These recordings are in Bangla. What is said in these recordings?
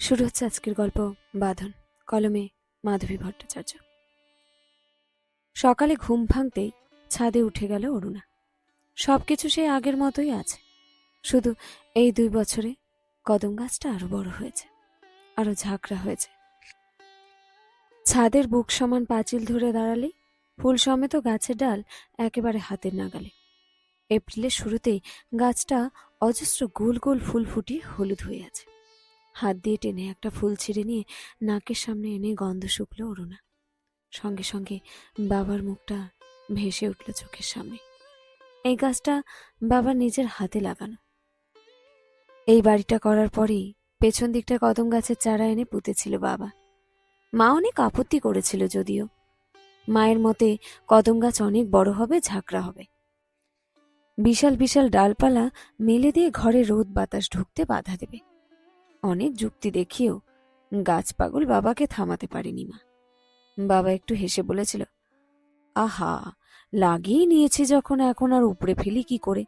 শুরু হচ্ছে আজকের গল্প বাঁধন। কলমে মাধবী ভট্টাচার্য। সকালে ঘুম ভাঙতেই ছাদে উঠে গেল অরুণা। সবকিছু সেই আগের মতোই আছে, শুধু এই 2 বছরে কদম গাছটা আরো বড় হয়েছে, আরো ঝাঁকড়া হয়েছে। ছাদের বুক সমান পাঁচিল ধরে দাঁড়ালেই ফুল সমেত গাছের ডাল একেবারে হাতের নাগালে। এপ্রিলের শুরুতেই গাছটা অজস্র গোল গোল ফুল ফুটিয়ে হলুদ হয়ে আছে। হাত দিয়ে টেনে একটা ফুল ছিঁড়ে নিয়ে নাকের সামনে এনে গন্ধ শুকলো অরুণা। সঙ্গে সঙ্গে বাবার মুখটা ভেসে উঠল চোখের সামনে। এই গাছটা বাবার নিজের হাতে লাগানো। এই বাড়িটা করার পরেই পেছন দিকটা কদম গাছের চারা এনে পুঁতেছিল বাবা। মা অনেক আপত্তি করেছিল, যদিও মায়ের মতে কদম গাছ অনেক বড় হবে, ঝাঁকড়া হবে, বিশাল বিশাল ডালপালা মেলে দিয়ে ঘরে রোদ বাতাস ঢুকতে বাধা দেবে। অনেক যুক্তি দেখিয়েও গাছ পাগল বাবাকে থামাতে পারেনি মা। বাবা একটু হেসে বলেছিল, আহা, লাগিয়ে নিয়েছি যখন এখন আর উপড়ে ফেলি কি করে,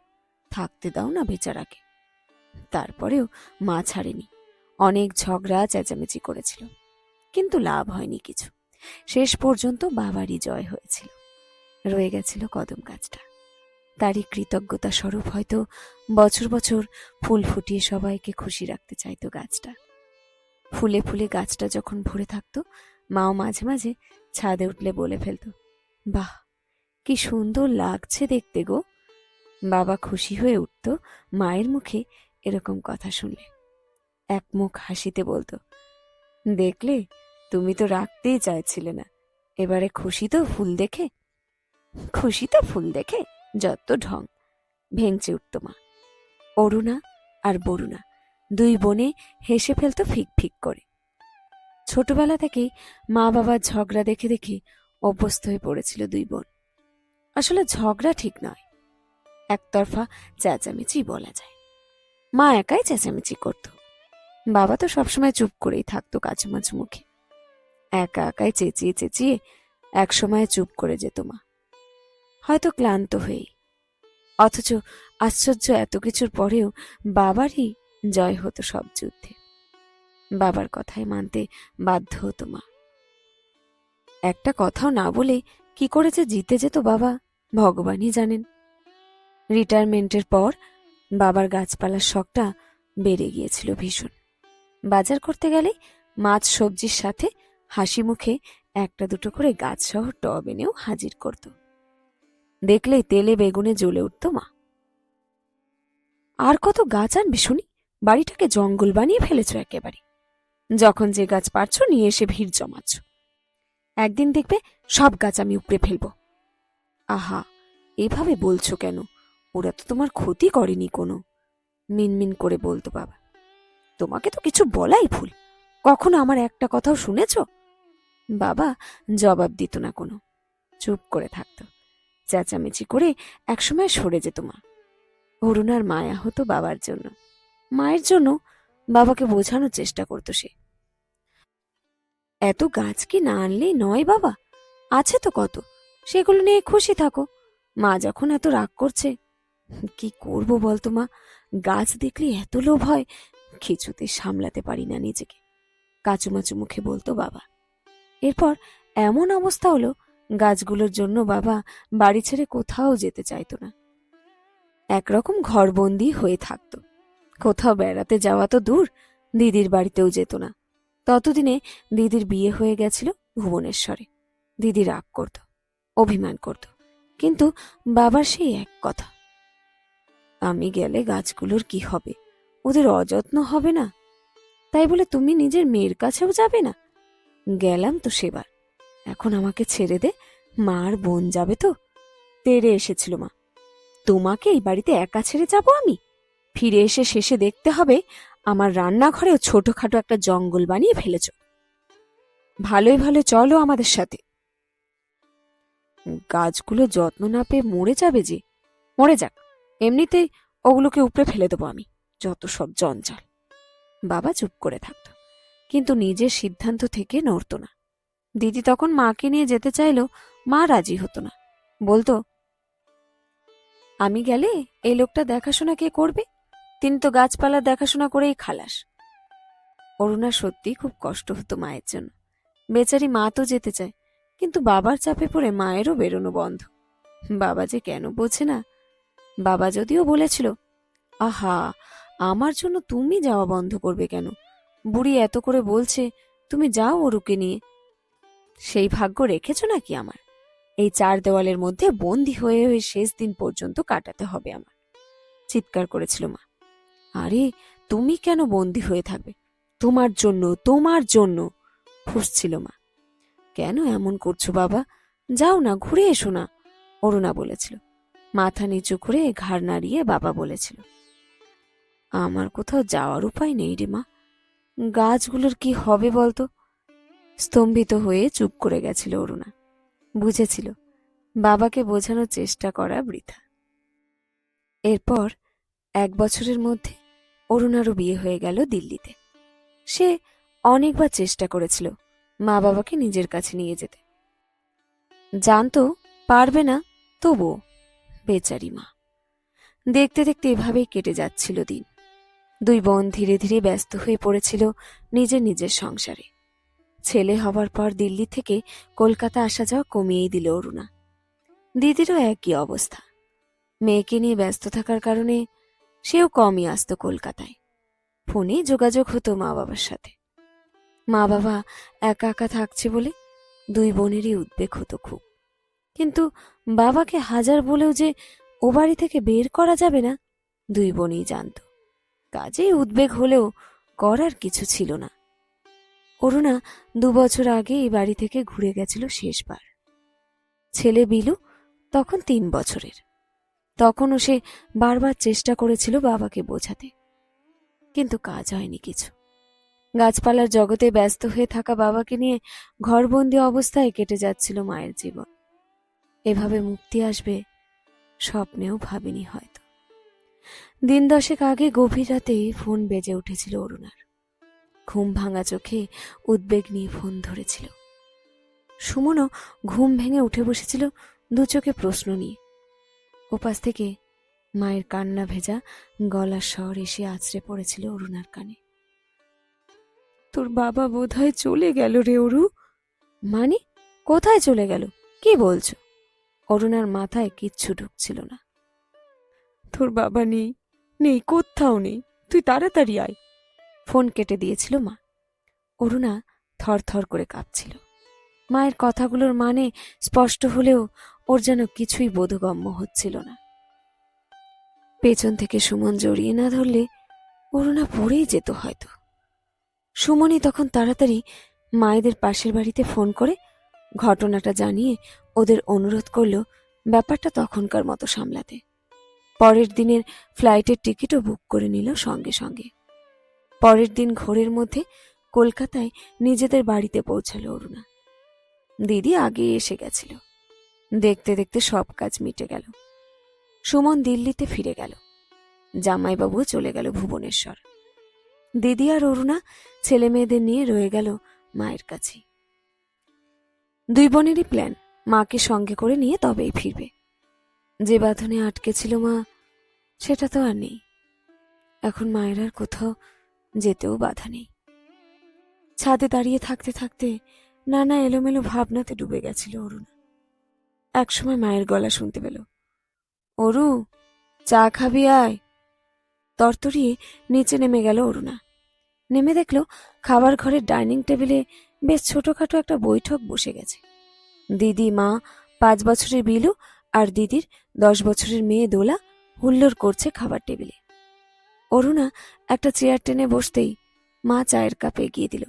থাকতে দাও না বেচারাকে। তারপরেও মা ছাড়েনি, অনেক ঝগড়া চেঁচামেচি করেছিল, কিন্তু লাভ হয়নি কিছু। শেষ পর্যন্ত বাবারই জয় হয়েছিল। রয়ে গেছিল কদম গাছটা। তারই কৃতজ্ঞতা স্বরূপ হয়তো বছর বছর ফুল ফুটিয়ে সবাইকে খুশি রাখতে চাইতো গাছটা। ফুলে ফুলে গাছটা যখন ভরে থাকতো, মাও মাঝে মাঝে ছাদে উঠলে বলে ফেলতো, বাহ, কি সুন্দর লাগছে দেখতে গো। বাবা খুশি হয়ে উঠত মায়ের মুখে এরকম কথা শুনলে। এক মুখ হাসিতে বলতো, দেখলে, তুমি তো রাখতেই চাইছিলে না, এবারে খুশি তো ফুল দেখে। খুশি তো ফুল দেখে, যত ঢং, ভেঙচে উঠত মা। অরুণা আর বরুণা 2 বোনে হেসে ফেলতো ফিক ফিক করে। ছোটবেলা থেকেই মা বাবার ঝগড়া দেখে দেখে অভ্যস্ত হয়ে পড়েছিল 2 বোন। আসলে ঝগড়া ঠিক নয়, একতরফা চেঁচামেচি বলা যায়। মা একাই চেঁচামেচি করত, বাবা তো সবসময় চুপ করেই থাকতো কাচুমাচু মুখে। একা একাই চেঁচিয়ে চেঁচিয়ে একসময় চুপ করে যেত মা, হয়তো ক্লান্ত হয়েই। অথচ আশ্চর্য, এত কিছুর পরেও বাবারই জয় হতো সব যুদ্ধে। বাবার কথাই মানতে বাধ্য হতো মা। একটা কথাও না বলে কি করে যে জিতে যেত বাবা, ভগবানই জানেন। রিটায়ারমেন্টের পর বাবার গাছপালার শখটা বেড়ে গিয়েছিল ভীষণ। বাজার করতে গেলে মাছ সবজির সাথে হাসি মুখে 1-2 করে গাছ সহ টব এনেও হাজির করত। দেখলেই তেলে বেগুনে জ্বলে উঠত মা। আর কত গাছ আনবে শুনি, বাড়িটাকে জঙ্গল বানিয়ে ফেলেছ একেবারে। যখন যে গাছ পারছো নিয়ে এসে ভিড় জমাচ্ছ, একদিন দেখবে সব গাছ আমি উপড়ে ফেলবো। আহা, এভাবে বলছো কেন, ওরা তো তোমার ক্ষতি করেনি কোনো, মিনমিন করে বলতো বাবা। তোমাকে তো কিছু বলাই ভুল, কখনো আমার একটা কথাও শুনেছ? বাবা জবাব দিত না কোনো, চুপ করে থাকতো। চেঁচামেচি করে একসময় সরে যেত মা। অরুণার মায়া হতো বাবার জন্য, মায়ের জন্য বাবাকে বোঝানোর চেষ্টা করতো সে। এত গাছ কি না আনলেই নয় বাবা, আছে তো কত, সেগুলো নিয়ে খুশি থাকো। মা যখন এত রাগ করছে, কি করব বলতো মা, গাছ দেখলে এত লোভ হয়, কিছুতে সামলাতে পারি না নিজেকে, কাচুমাচু মুখে বলতো বাবা। এরপর এমন অবস্থা হলো, গাছগুলোর জন্য বাবা বাড়ি ছেড়ে কোথাও যেতে চাইতো না। একরকম ঘরবন্দি হয়ে থাকতো। কোথাও বেড়াতে যাওয়া তো দূর, দিদির বাড়িতেও যেত না। ততদিনে দিদির বিয়ে হয়ে গেছিল ভুবনেশ্বরে। দিদি রাগ করত, অভিমান করত, কিন্তু বাবার সেই এক কথা, আমি গেলে গাছগুলোর কি হবে, ওদের অযত্ন হবে না, তাই বলে তুমি নিজের মেয়ের কাছেও যাবে না? গেলাম তো সেবার, এখন আমাকে ছেড়ে দে, মা আর বোন যাবে তো। তেড়ে এসেছিল মা, তোমাকে এই বাড়িতে একা ছেড়ে যাব আমি? ফিরে এসে শেষে দেখতে হবে আমার রান্নাঘরেও ছোটখাটো একটা জঙ্গল বানিয়ে ফেলেছ। ভালোই ভালো চলো আমাদের সাথে। গাছগুলো যত্ন না পেয়ে মরে যাবে যে, মরে যাক, এমনিতেই ওগুলোকে উপড়ে ফেলে দেবো আমি, যত সব জঞ্জাল। বাবা চুপ করে থাকত, কিন্তু নিজের সিদ্ধান্ত থেকে নড়ত না। দিদি তখন মাকে নিয়ে যেতে চাইলেও মা রাজি হতো না, বলতো, আমি গেলে এই লোকটা দেখাশোনা কে করবে, তিনি তো গাছপালা দেখাশোনা করেই খালাস। অরুণা সত্যি খুব কষ্ট হতো মায়ের জন্য। বেচারি মা তো যেতে চায়, কিন্তু বাবার চাপে পড়ে মায়েরও বেরোনো বন্ধ। বাবা যে কেন বোঝে না। বাবা যদিও বলেছিল, আহা, আমার জন্য তুমি যাওয়া বন্ধ করবে কেন? বুড়ি এত করে বলছে, তুমি যাও অরুকে নিয়ে। সেই ভাগ্য রেখেছ নাকি আমার? এই চার দেওয়ালের মধ্যে বন্দি হয়ে হয়ে শেষ দিন পর্যন্ত কাটাতে হবে আমার। চিৎকার করেছিল মা। আরে, তুমি কেন বন্দি হয়ে থাকবে? তোমার জন্য, তোমার জন্য, ফুঁসছিল মা। কেন এমন করছো বাবা? যাও না, ঘুরে এসো না, অরুণা বলেছিল। মাথা নিচু করে ঘাড় নাড়িয়ে বাবা বলেছিল, আমার কোথাও যাওয়ার উপায় নেই রে মা। গাছগুলোর কি হবে বলতো? স্তম্ভিত হয়ে চুপ করে গেছিল অরুণা। বুঝেছিল বাবাকে বোঝানোর চেষ্টা করা বৃথা। এরপর 1 বছরের মধ্যে অরুণারও বিয়ে হয়ে গেল দিল্লিতে। সে অনেকবার চেষ্টা করেছিল মা বাবাকে নিজের কাছে নিয়ে যেতে, জানতো পারবে না, তবুও বেচারি মা। দেখতে দেখতে এভাবেই কেটে যাচ্ছিল দিন। দুই বোন ধীরে ধীরে ব্যস্ত হয়ে পড়েছিল নিজের নিজের সংসারে। ছেলে হবার পর দিল্লি থেকে কলকাতা আসা যাওয়া কমিয়েই দিল অরুণা। দিদিরও একই অবস্থা। মেয়েকে নিয়ে ব্যস্ত থাকার কারণে সেও কমই আসতো কলকাতায়। ফোনে যোগাযোগ হতো মা বাবার সাথে। মা বাবা একা একা থাকছে বলে দুই বোনেরই উদ্বেগ হতো খুব। কিন্তু বাবাকে হাজার বলেও যে ও বাড়ি থেকে বের করা যাবে না, দুই বোনই জানত। কাজেই উদ্বেগ হলেও করার কিছু ছিল না। অরুণা 2 বছর আগে এই বাড়ি থেকে ঘুরে গেছিল শেষবার। ছেলে বিলু তখন 3 বছরের। তখনও সে বারবার চেষ্টা করেছিল বাবাকে বোঝাতে, কিন্তু কাজ হয়নি কিছু। গাছপালার জগতে ব্যস্ত হয়ে থাকা বাবাকে নিয়ে ঘরবন্দি অবস্থায় কেটে যাচ্ছিল মায়ের জীবন। এভাবে মুক্তি আসবে স্বপ্নেও ভাবিনি হয়তো। দিন 10 আগে গভীর রাতে ফোন বেজে উঠেছিল অরুণার। ঘুম ভাঙা চোখে উদ্বেগ নিয়ে ফোন ধরেছিল। সুমনও ঘুম ভেঙে উঠে বসেছিল, দু চোখে প্রশ্ন নিয়ে। ওপাশ থেকে মায়ের কান্না ভেজা গলার স্বর এসে আছড়ে পড়েছিল অরুণার কানে। তোর বাবা বোধহয় চলে গেল রে অরু। মানে, কোথায় চলে গেল? কি বলছো? অরুণার মাথায় কিচ্ছু ঢুকছিল না। তোর বাবা নেই, নেই, কোথাও নেই, তুই তাড়াতাড়ি আয়। ফোন কেটে দিয়েছিল মা। অরুণা থরথর করে কাঁপছিল। মায়ের কথাগুলোর মানে স্পষ্ট হলেও ওর যেন কিছুই বোধগম্য হচ্ছিল না। পেছন থেকে সুমন জড়িয়ে না ধরলে অরুণা পড়েই যেত হয়তো। সুমনই তখন তাড়াতাড়ি মায়েদের পাশের বাড়িতে ফোন করে ঘটনাটা জানিয়ে ওদের অনুরোধ করল ব্যাপারটা তখনকার মতো সামলাতে। পরের দিনের ফ্লাইটের টিকিটও বুক করে নিল সঙ্গে সঙ্গে। পরের দিন ঘোরের মধ্যে কলকাতায় নিজেদের বাড়িতে পৌঁছালো অরুণা। দিদি আগে এসে গেছিল। দেখতে দেখতে সব কাজ মিটে গেল। সুমন দিল্লিতে ফিরে গেল। জামাইবাবুও চলে গেল ভুবনেশ্বর। দিদি আর অরুণা ছেলে মেয়েদের নিয়ে রয়ে গেল মায়ের কাছে। দুই বোনেরই প্ল্যান মাকে সঙ্গে করে নিয়ে তবেই ফিরবে। যে বাঁধনে আটকে ছিল মা, সেটা তো আর নেই। এখন মায়ের আর কোথাও যেতেও বাধা নেই। ছাদে দাঁড়িয়ে থাকতে থাকতে নানা এলোমেলো ভাবনাতে ডুবে গেছিল অরুণা। একসময় মায়ের গলা শুনতে পেল, অরু, চা খাবি আয়। তরতরিয়ে নিচে নেমে গেল অরুণা। নেমে দেখল খাবার ঘরের ডাইনিং টেবিলে বেশ ছোটখাটো একটা বৈঠক বসে গেছে। দিদি, মা, 5 বছরের বিলু আর দিদির 10 বছরের মেয়ে দোলা হুল্লোড় করছে খাবার টেবিলে। অরুণা একটা চেয়ার টেনে বসতেই মা চায়ের কাপ এগিয়ে দিল।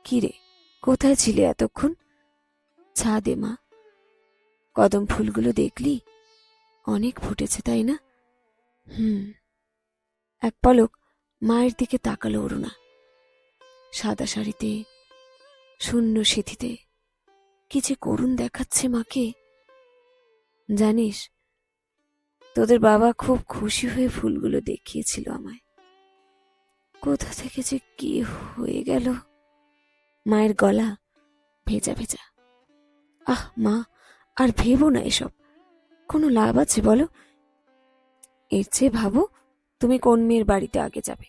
কি রে, কোথায় ছিলে এতক্ষণ? চা দে মা। কদম ফুলগুলো দেখলি? অনেক ফুটেছে তাই না? এক পলক মায়ের দিকে তাকালো অরুণা। সাদা শাড়িতে, শূন্য সিঁথিতে কি যে করুণ দেখাচ্ছে মাকে। জানিস, তোদের বাবা খুব খুশি হয়ে ফুলগুলো দেখিয়েছিল আমায়। কোথা থেকে যে কি হয়ে গেল। মায়ের গলা ভেজা ভেজা। আহ মা, আর ভেবো না এসব। কোনো লাভ আছে বলো? এর চেয়ে ভাবো তুমি কোন মেয়ের বাড়িতে আগে যাবে।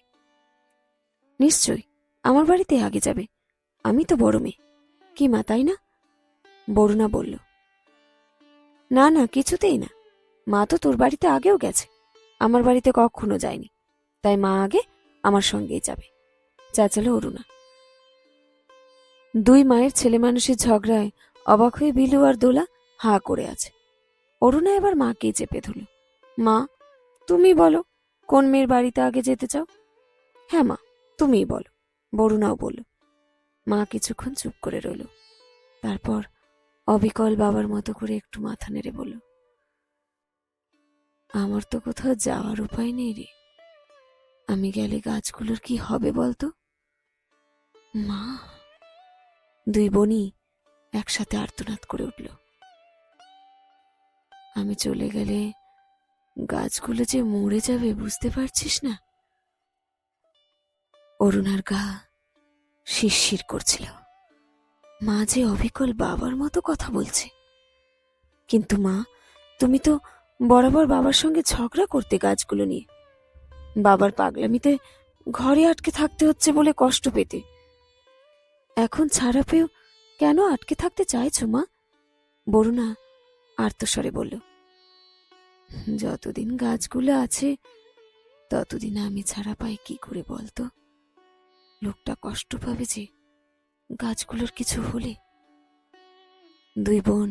নিশ্চয়ই আমার বাড়িতে আগে যাবে, আমি তো বড় মেয়ে। কি মা, তাই না? বরুণা বলল, না না, কিছুতেই না। মা তো তোর বাড়িতে আগেও গেছে, আমার বাড়িতে কখনো যায়নি, তাই মা আগে আমার সঙ্গেই যাবে, চেঁচালো অরুণা। দুই মায়ের ছেলে মানুষের ঝগড়ায় অবাক হয়ে বিলু আর দোলা হা করে আছে। অরুণা এবার মাকেই চেপে ধরল। মা, তুমি বলো, কোন মেয়ের বাড়িতে আগে যেতে চাও? হ্যাঁ মা, তুমিই বলো, বরুণাও বলল। মা কিছুক্ষণ চুপ করে রইল, তারপর অবিকল বাবার মতো করে একটু মাথা নেড়ে বলল, আমার তো কোথাও যাওয়ার উপায় নেই রে, আমি গেলে গাছগুলোর কি হবে বলতো? মা! দুই বোনই একসাথে আর্তনাদ করে উঠল। আমি চলে গেলে গাছগুলো যে মরে যাবে, বুঝতে পারছিস না? অরুণার গা শিরশির করছিল। মা যে অবিকল বাবার মতো কথা বলছে। কিন্তু মা, তুমি তো বরাবর বাবার সঙ্গে ঝগড়া করতে গাছগুলো নিয়ে। বাবার পাগলামিতে ঘরে আটকে থাকতে হচ্ছে বলে কষ্ট পেতে, এখন ছাড়া পেয়েও কেন আটকে থাকতে চাইছো মা? বরুণা আর্তস্বরে বলল, যতদিন গাছগুলো আছে ততদিন আমি ছাড়া পাই কি করে বলতো? লোকটা কষ্ট পাবে যে গাছগুলোর কিছু হলে। দুই বোন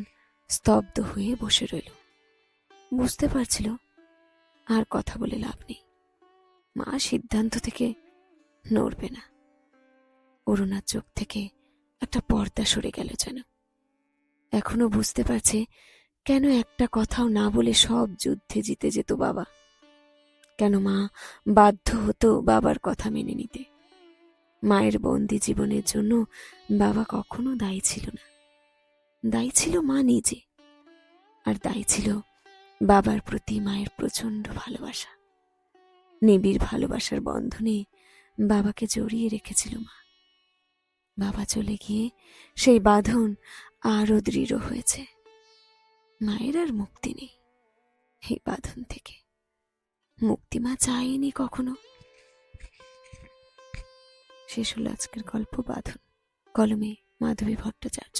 স্তব্ধ হয়ে বসে রইল। বুঝতে পারছিল আর কথা বলে লাভ নেই, মা সিদ্ধান্ত থেকে নড়বে না। অরুণার চোখ থেকে একটা পর্দা সরে গেল যেন। এখনো বুঝতে পারছে কেন একটা কথাও না বলে সব যুদ্ধে জিতে যেত বাবা, কেন মা বাধ্য হতো বাবার কথা মেনে নিতে। মায়ের বন্দি জীবনের জন্য বাবা কখনো দায়ী ছিল না, দায়ী ছিল মা নিজে, আর দায়ী ছিল বাবার প্রতি মায়ের প্রচন্ড ভালোবাসা। নিবিড় ভালোবাসার বন্ধনে বাবাকে জড়িয়ে রেখেছিল মা। বাবা চলে গিয়ে সেই বাঁধন আরো দৃঢ় হয়েছে। মায়ের আর মুক্তি নেই এই বাঁধন থেকে, মুক্তি মা চায়নি কখনো। শেষ হলো আজকের গল্প বাঁধন। কলমে মাধবী ভট্টাচার্য।